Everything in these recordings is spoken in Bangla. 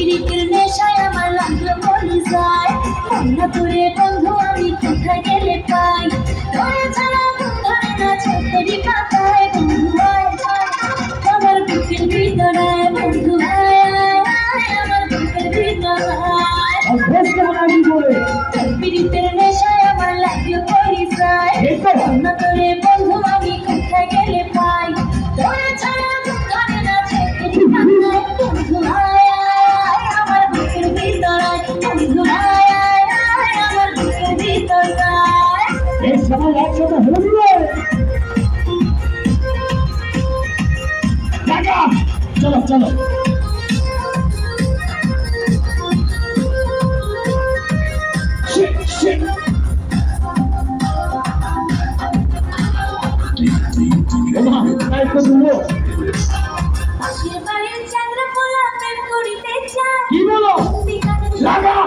পিরিতের নেশায় আমার লাগলো কলিজায় মন্না তোরে বন্ধু আমি কোথায় গেলে পাই তোরে ছাড়া ঘুম ধরে না চোখেরই পাতায় বন্ধু আয় আমার বুকের ভিতরে বন্ধু আয় আমার বুকের ভিতরে পিরিতের নেশায় আমার লাগলো কলিজায় মন্না তোরে বন্ধু আমি কোথায় গেলে পাই তোরে ছাড়া ঘুম ধরে না চোখেরই পাতায় বন্ধু আয় আমার বুকের ভিতরে বন্ধু আয় আমার বুকের ভিতরে এই সবাই একসাথে হয়ে দিবে চলো চলো কি বলো লাগা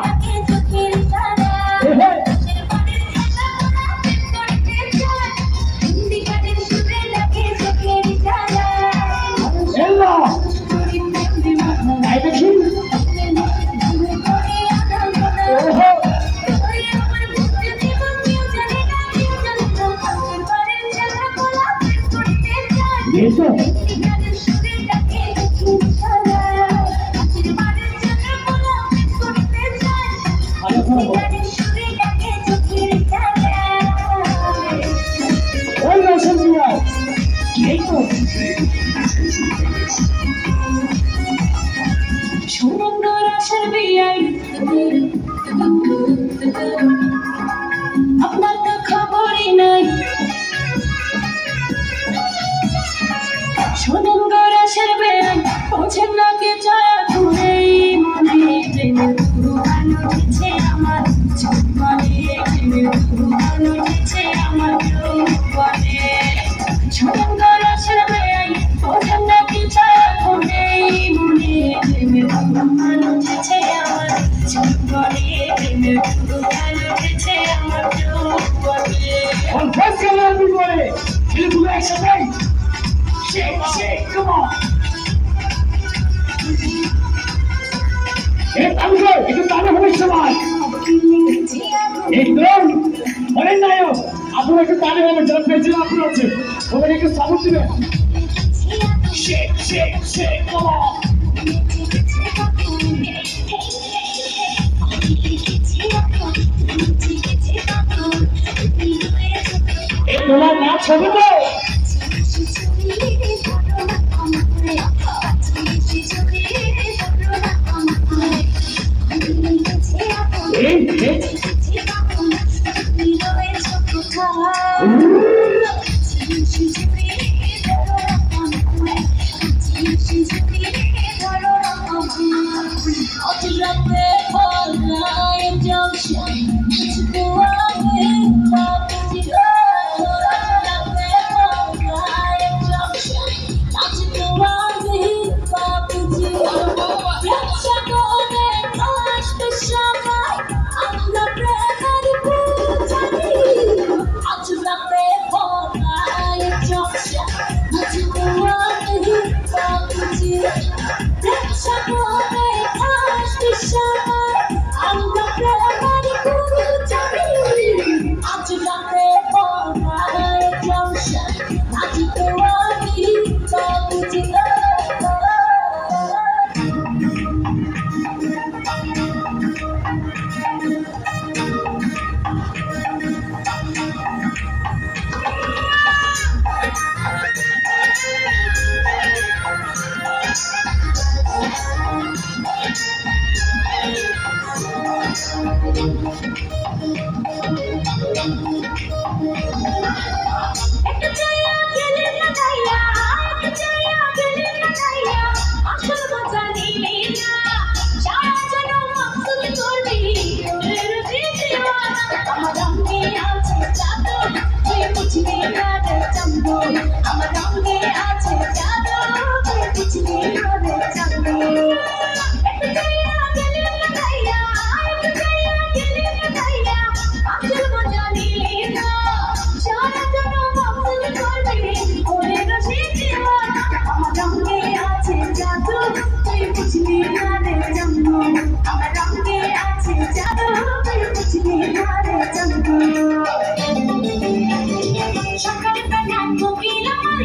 সুন্দর আশার বিয়াই আপনার তো খবরই নাই সুন্দর আশার বিয়াই পৌঁছেন না কে ছায়া ঘুরে মনে প্রেমে পুরানো উঠেছে আমার চোখে প্রেমে পুরানো উঠেছে আমার চোখে সুন্দর আশার বিয়াই পৌঁছেন না কে ছায়া ঘুরে মনে প্রেমে পুরানো উঠেছে আমার চোখে প্রেমে পুরানো উঠেছে আমার চোখে Shake, come on. একটু তাহলে হবে সবাই একদম অনেক নায়ক আপনারা একটু তাহলে হবে যারা পেয়েছেন আপনার আছে ওখানে একটু সাপোর্ট দিবেন Shake, shake, shake, come on. এই তোমার নাচ হবে তো I'm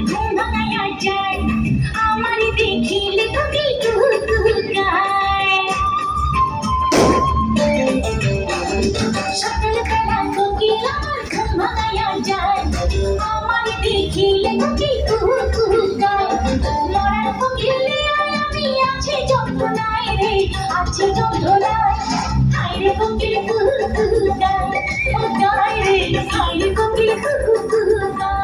ঘুম ভাঙাইয়া যায় আমার দেখিলে কোকিল কুহু কুহু গায় সকালবেলা কোকিল আমার ঘুম ভাঙাইয়া যায় আমার দেখিলে কোকিল কুহু কুহু গায় মরার কোকিলে আমি আছি যন্ত্রণায় রে আছি যন্ত্রণায় হায় রে কোকিল কুহু কুহু গায় ও গায় রে হায় রে কোকিল কুহু কুহু গায়